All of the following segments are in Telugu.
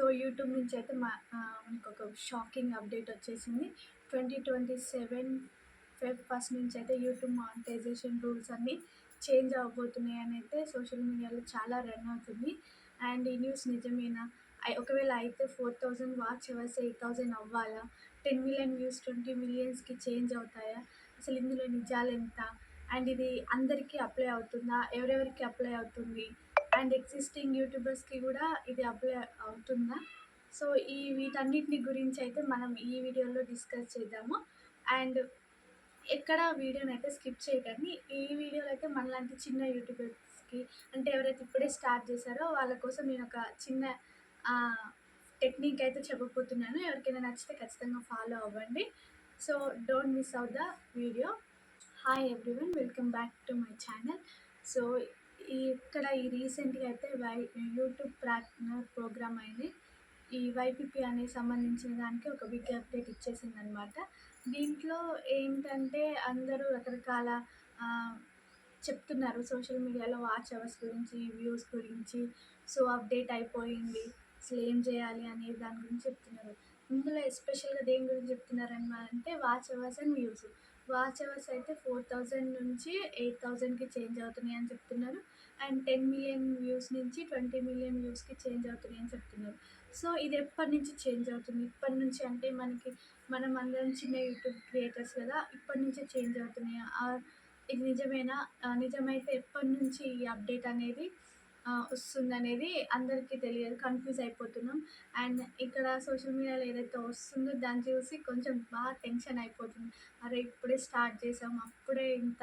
సో యూట్యూబ్ నుంచి అయితే మనకొక షాకింగ్ అప్డేట్ వచ్చేసింది. 2027 ఫెబ్ ఫస్ట్ నుంచి అయితే యూట్యూబ్ మానిటైజేషన్ రూల్స్ అన్నీ చేంజ్ అవ్వబోతున్నాయి అని అయితే సోషల్ మీడియాలో చాలా రన్ అవుతుంది. అండ్ ఈ న్యూస్ నిజమేనా? ఒకవేళ అయితే 4000 వాచ్ అవర్స్ 8000 అవ్వాలా? 10 మిలియన్ వ్యూస్ 20 మిలియన్స్‌కి చేంజ్ అవుతాయా? అసలు ఇందులో నిజాలెంత? అండ్ ఇది అందరికీ అప్లై అవుతుందా? ఎవరెవరికి అప్లై అవుతుంది? అండ్ ఎగ్జిస్టింగ్ యూట్యూబర్స్‌కి కూడా ఇది అప్లై అవుతుందా? సో, వీటన్నిటిని గురించి అయితే మనం ఈ వీడియోలో డిస్కస్ చేద్దాము. అండ్ ఎక్కడ వీడియోనైతే స్కిప్ చేయకండి. ఈ వీడియోలో అయితే మనలాంటి చిన్న యూట్యూబర్స్‌కి అంటే ఎవరైతే ఇప్పుడే స్టార్ట్ చేశారో వాళ్ళ కోసం నేనొక చిన్న ఆహ్, టెక్నిక్ అయితే చెప్పబోతున్నాను. ఎవరికైనా నచ్చితే ఖచ్చితంగా ఫాలో అవ్వండి. So, don't miss out the video. Hi everyone, welcome back to my channel. So, ఈ రీసెంట్‌గా అయితే యూట్యూబ్ పార్ట్నర్ ప్రోగ్రామ్ అయింది. ఈ వైపీపీ అనేది సంబంధించిన దానికి ఒక బిగ్ అప్డేట్ ఇచ్చేసిందనమాట. దీంట్లో ఏంటంటే అందరూ రకరకాల ఆహ్, చెప్తున్నారు సోషల్ మీడియాలో వాచ్ అవర్స్ గురించి, వ్యూస్ గురించి. సో, అప్డేట్ అయిపోయింది. అసలు ఏం చేయాలి అనే దాని గురించి చెప్తున్నారు. ఇందులో ఎస్పెషల్‌గా దేని గురించి చెప్తున్నారనమాంటే watch hours and views. Watch hours అయితే 4000 నుంచి 8000కి చేంజ్ అవుతున్నాయి అని చెప్తున్నారు. అండ్ 10 మిలియన్ వ్యూస్ నుంచి 20 మిలియన్ వ్యూస్‌కి చేంజ్ అవుతున్నాయి అని చెప్తున్నారు. సో, ఇది ఎప్పటినుంచి చేంజ్ అవుతుంది? ఇప్పటి నుంచి అంటే మనం అందరం చిన్న యూట్యూబ్ క్రియేటర్స్ కదా! ఇప్పటి నుంచే చేంజ్ అవుతున్నాయా? ఇది నిజమేనా? నిజమైతే ఎప్పటినుంచి ఈ అప్డేట్ అనేది వస్తుందనేది అందరికీ తెలియదు. కన్‌ఫ్యూజ్ అయిపోతున్నాం. అండ్ ఇక్కడ సోషల్ మీడియాలో ఏదైతే వస్తుందో దాన్ని చూసి కొంచెం బాగా టెన్షన్ అయిపోతుంది. అరే! ఇప్పుడే స్టార్ట్ చేసాం. అప్పుడే ఇంత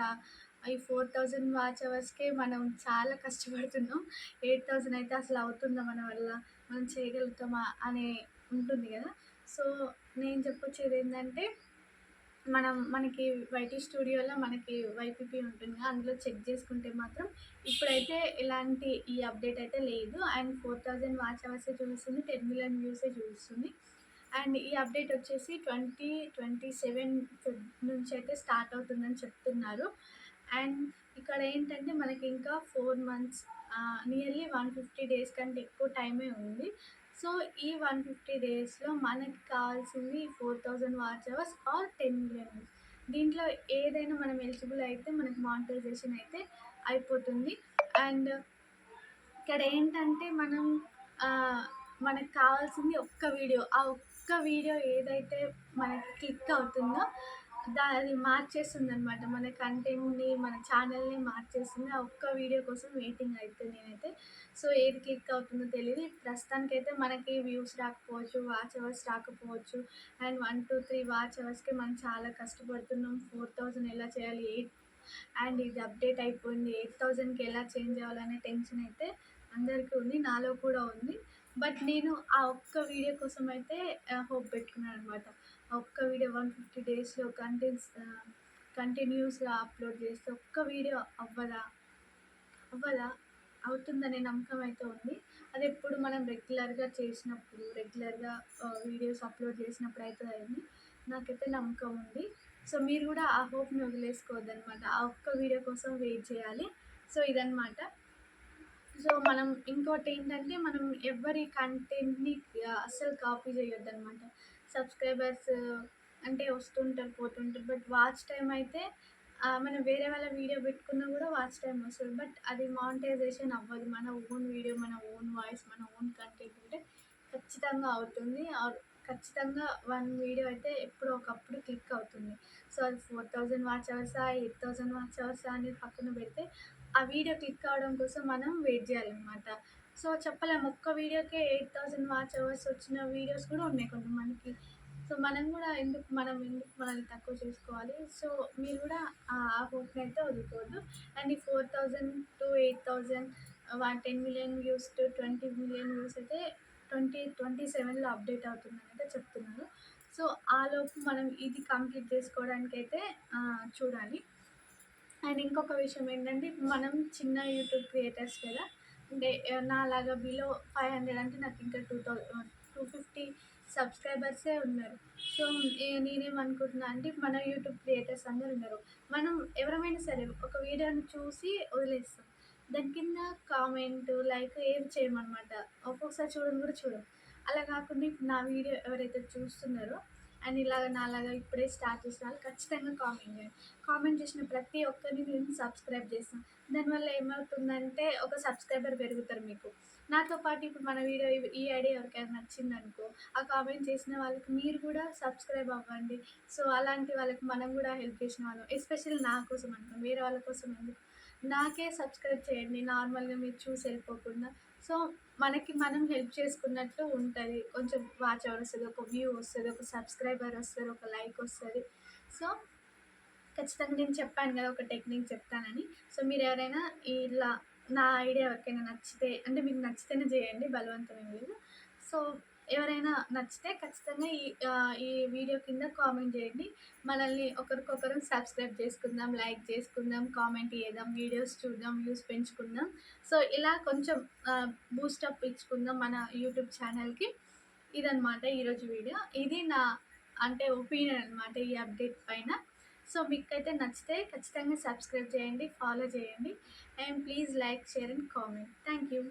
ఈ 4000 వాచ్ అవర్స్‌కే మనం చాలా కష్టపడుతున్నాం. 8000 అయితే అసలు అవుతుందా మన వల్ల? మనం చేయగలుగుతామా? అనే ఉంటుంది కదా! సో, నేను చెప్పొచ్చేదేంటంటే మనకి వైటీ స్టూడియోలో మనకి వైపీపీ ఉంటుంది కదా! అందులో చెక్ చేసుకుంటే మాత్రం ఇప్పుడైతే ఎలాంటి ఈ అప్డేట్ అయితే లేదు. అండ్ 4000 వాచ్ అవర్సే చూపిస్తుంది. 10 మిలియన్ వ్యూసే చూపిస్తుంది. అండ్ ఈ అప్డేట్ వచ్చేసి 2027 ఫెబ్ నుంచి అయితే స్టార్ట్ అవుతుందని చెప్తున్నారు. అండ్ ఇక్కడ ఏంటంటే మనకి ఇంకా 4 మంత్స్ నియర్లీ 150 డేస్ కంటే ఎక్కువ టైమే ఉంది. సో, ఈ 150 డేస్‌లో మనకి కావాల్సింది 4000 watch hours are 10 million views. దీంట్లో ఏదైనా మనం ఎలిజిబుల్ అయితే మనకి మానిటైజేషన్ అయితే అయిపోతుంది. అండ్ ఇక్కడ ఏంటంటే ఆహ్, మనకు కావాల్సింది ఒక్క వీడియో. ఆ ఒక్క వీడియో ఏదైతే మనకి క్లిక్ అవుతుందో అది మార్చేస్తుందనమాట. మన కంటెంట్‌ని, మన ఛానల్‌ని మార్చేస్తుంది. ఆ ఒక్క వీడియో కోసం వెయిటింగ్ అయితే నేనైతే. సో, ఏది క్లిక్ అవుతుందో తెలీదు. ప్రస్తుతానికైతే మనకి వ్యూస్ రాకపోవచ్చు, వాచ్ అవర్స్ రాకపోవచ్చు. అండ్ 1, 2, 3 వాచ్ అవర్స్‌కే మనం చాలా కష్టపడుతున్నాం. 4000 ఎలా చేయాలి? అండ్ ఇది అప్డేట్ అయిపోయింది. 8000కి ఎలా చేంజ్ అవ్వాలనే టెన్షన్ అయితే అందరికీ ఉంది. నాలో కూడా ఉంది. బట్ నేను ఆ ఒక్క వీడియో కోసం అయితే హోప్ పెట్టుకున్నాననమాట. ఆ ఒక్క వీడియో 150 డేస్‌లో కంటిన్యూస్‌గా అప్‌లోడ్ చేస్తే ఒక్క వీడియో అవ్వదా? అవుతుందనే నమ్మకం అయితే ఉంది. అదెప్పుడు మనం రెగ్యులర్‌గా చేసినప్పుడు, రెగ్యులర్‌గా వీడియోస్ అప్‌లోడ్ చేసినప్పుడు అయితదని నాకైతే నమ్మకం ఉంది. సో, మీరు కూడా ఆ హోప్‌ని వదిలేసుకోవద్దనమాట. ఆ ఒక్క వీడియో కోసం వెయిట్ చేయాలి. సో, ఇదనమాట. సో, మనం ఇంకోటేంటంటే మనం ఎవ్వరి కంటెంట్‌ని అస్సలు కాపీ చేయొద్దనమాట. సబ్‌స్క్రైబర్స్ అంటే వస్తుంటారు, పోతుంటారు. బట్ వాచ్ టైమ్ అయితే మనం వేరే వాళ్ళ వీడియో పెట్టుకున్నా కూడా వాచ్ టైమ్ వస్తది. బట్ అది మానిటైజేషన్ అవ్వదు. మన ఓన్ వీడియో, మన ఓన్ వాయిస్, మన ఓన్ కంటెంట్ ఉంటే ఖచ్చితంగా అవుతుంది. ఖచ్చితంగా 1 వీడియో అయితే ఎప్పుడో ఒకప్పుడు క్లిక్ అవుతుంది. సో, అది 4000 వాచ్ అవర్సా, 8000 వాచ్ అవర్సా అనేది పక్కన పెడితే ఆ వీడియో క్లిక్ అవ్వడం కోసం మనం వెయిట్ చేయాలనమాట. సో, చెప్పలేము. ఒక్క వీడియోకే 8000 వాచ్ అవర్స్ వచ్చిన వీడియోస్ కూడా ఉన్నాయి కొంతమందికి. సో, మనం ఎందుకు మనల్ని తక్కువ చేసుకోవాలి. సో, మీరు కూడా ఆ హోప్‌ని అయితే వదులుకోవద్దు. అండ్ ఈ 4000-8000 10 million views to 20 million views అయితే 2027లో అప్డేట్ అవుతుందని అయితే చెప్తున్నారు. సో, ఆలోపు మనం ఇది కంప్లీట్ చేసుకోవడానికైతే చూడాలి. అండ్ ఇంకొక విషయం ఏంటంటే, ఇప్పుడు మనం చిన్న యూట్యూబ్ క్రియేటర్స్ కదా! అంటే నాలాగా బిలో 500 అంటే నాకు ఇంకా 250 సబ్స్క్రైబర్సే ఉన్నారు. సో, నేనేమనుకుంటున్నా అంటే మన యూట్యూబ్ క్రియేటర్స్ అందరూ ఉన్నారు. మనం ఎవరమైనా సరే ఒక వీడియోని చూసి వదిలేస్తాం. దాని కింద కామెంట్, లైక్ ఏం చేయమనమాట. ఒక్కొక్కసారి చూడను కూడా చూడం. అలా కాకుండా ఇప్పుడు నా వీడియో ఎవరైతే చూస్తున్నారో అండ్ ఇలాగ నాలాగా ఇప్పుడే స్టార్ట్ చేసిన వాళ్ళు ఖచ్చితంగా కామెంట్ చేయండి. కామెంట్ చేసిన ప్రతి ఒక్కరిని నేను సబ్స్క్రైబ్ చేస్తాను. దానివల్ల ఏమవుతుందంటే ఒక సబ్స్క్రైబర్ పెరుగుతారు మీకు. నాతో పాటు ఇప్పుడు మన వీడియో ఈ ఐడియా ఎవరికైనా నచ్చిందనుకో, ఆ కామెంట్ చేసిన వాళ్ళకి మీరు కూడా సబ్స్క్రైబ్ అవ్వండి. సో అలాంటి వాళ్ళకి మనం కూడా హెల్ప్ చేసిన వాళ్ళం. ఎస్పెషల్లీ నా కోసం అనుకో, వేరే వాళ్ళ కోసం ఎందుకు, నాకే సబ్స్క్రైబ్ చేయండి నార్మల్గా మీరు చూసి వెళ్ళిపోకుండా. సో మనకి మనం హెల్ప్ చేసుకున్నట్టు ఉంటుంది. కొంచెం వాచ్ అవర్ వస్తుంది, ఒక వ్యూ వస్తుంది, ఒక సబ్స్క్రైబర్ వస్తారు, ఒక లైక్ వస్తుంది. సో ఖచ్చితంగా నేను చెప్పాను కదా ఒక టెక్నిక్ చెప్తానని. సో మీరు ఎవరైనా ఇలా నా ఐడియా ఎవరికైనా నచ్చితే, అంటే మీకు నచ్చితేనే చేయండి, బలవంతం ఏం లేదు. సో ఎవరైనా నచ్చితే ఖచ్చితంగా ఈ వీడియో కింద కామెంట్ చేయండి. మనల్ని ఒకరికొకరం సబ్స్క్రైబ్ చేసుకుందాం, లైక్ చేసుకుందాం, కామెంట్ చేద్దాం, వీడియోస్ చూద్దాం, వ్యూస్ పెంచుకుందాం. సో ఇలా కొంచెం బూస్టప్ ఇచ్చుకుందాం మన యూట్యూబ్ ఛానల్కి. ఇదనమాట ఈరోజు వీడియో. ఇది నా అంటే ఒపీనియన్ అనమాట ఈ అప్డేట్ పైన. సో మీకైతే నచ్చితే ఖచ్చితంగా సబ్స్క్రైబ్ చేయండి, ఫాలో చేయండి, and please like, share and comment. Thank you.